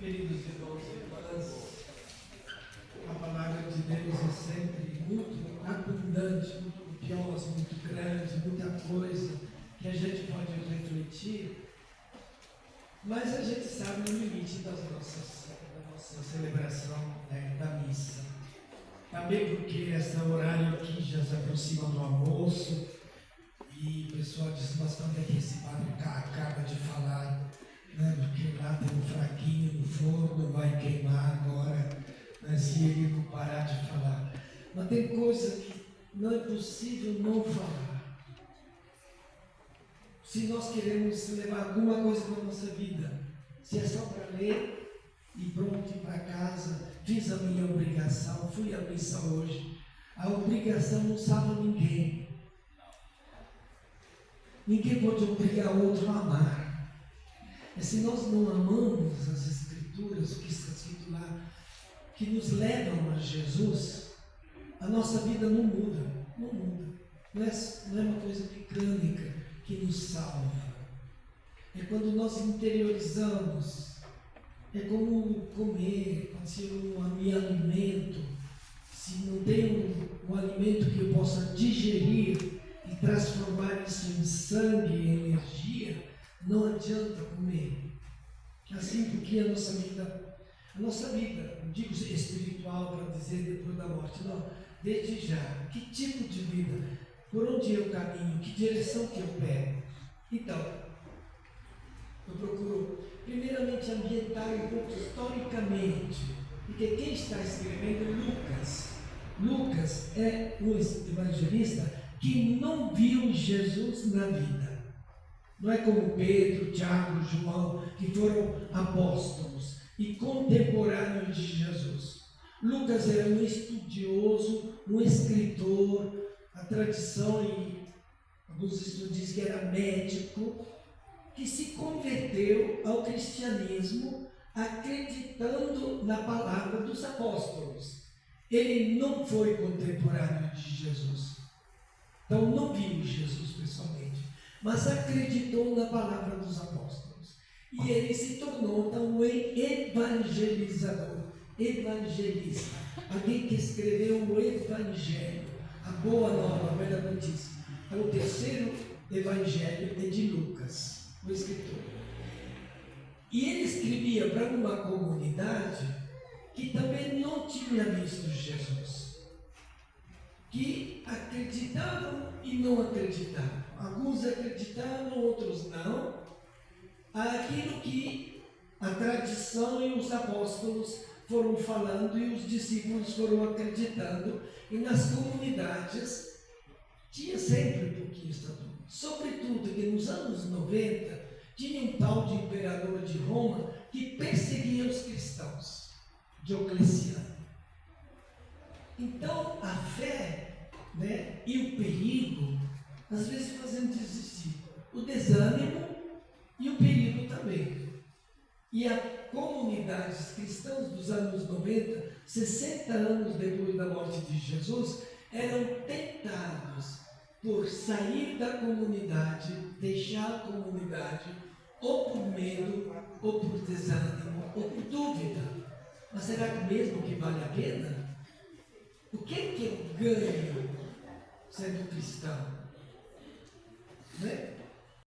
Queridos irmãos e irmãs, a palavra de Deus é sempre muito abundante, muito copiosa, muito grande, muita coisa que a gente pode refletir, mas a gente sabe no limite da nossa celebração, né, da missa. Também porque esse horário aqui já se aproxima do almoço e o pessoal diz, mas quando é que esse padre acaba de falar? Né, porque lá tem um fraquinho no forno, vai queimar agora, né, se ele não parar de falar. Mas tem coisa que não é possível não falar. Se nós queremos levar alguma coisa para a nossa vida, se é só para ler e pronto, ir para casa, fiz a minha obrigação, fui à missa hoje. A obrigação não salva ninguém. Ninguém pode obrigar outro a amar. E se nós não amamos as Escrituras, o que está escrito lá, que nos levam a Jesus, a nossa vida não muda, não muda. Não é uma coisa mecânica que nos salva. É quando nós interiorizamos, é como comer, quando se eu me alimento, se não tem um alimento que eu possa digerir e transformar isso em sangue, em energia, não adianta comer. Assim, porque a nossa vida, não digo espiritual para dizer depois da morte, não, desde já, que tipo de vida, por onde eu caminho, que direção que eu pego. Então, eu procuro primeiramente ambientar um pouco historicamente, porque quem está escrevendo é Lucas. Lucas é um evangelista que não viu Jesus na vida. Não é como Pedro, Tiago, João, que foram apóstolos e contemporâneos de Jesus. Lucas era um estudioso, um escritor, a tradição, e alguns estudos dizem que era médico, que se converteu ao cristianismo acreditando na palavra dos apóstolos. Ele não foi contemporâneo de Jesus. Então não viu Jesus pessoalmente, mas acreditou na palavra dos apóstolos. E ele se tornou então um evangelizador, evangelista, alguém que escreveu o Evangelho, a boa nova, a velha notícia. É o terceiro evangelho é de Lucas, o escritor. E ele escrevia para uma comunidade que também não tinha visto Jesus, que acreditavam e não acreditavam. Alguns acreditavam, outros não. Aquilo que a tradição e os apóstolos foram falando e os discípulos foram acreditando. E nas comunidades tinha sempre um pouquinho de dúvida. Sobretudo que nos anos 90 tinha um tal de imperador de Roma que perseguia os cristãos, Diocleciano. Então, a fé, né, e o perigo, às vezes fazendo desistir. O desânimo e o perigo também. E as comunidades cristãs dos anos 90, 60 anos depois da morte de Jesus, eram tentados por sair da comunidade, deixar a comunidade, ou por medo, ou por desânimo, ou por dúvida. Mas será mesmo que vale a pena? O que é que eu ganho sendo cristão? Né?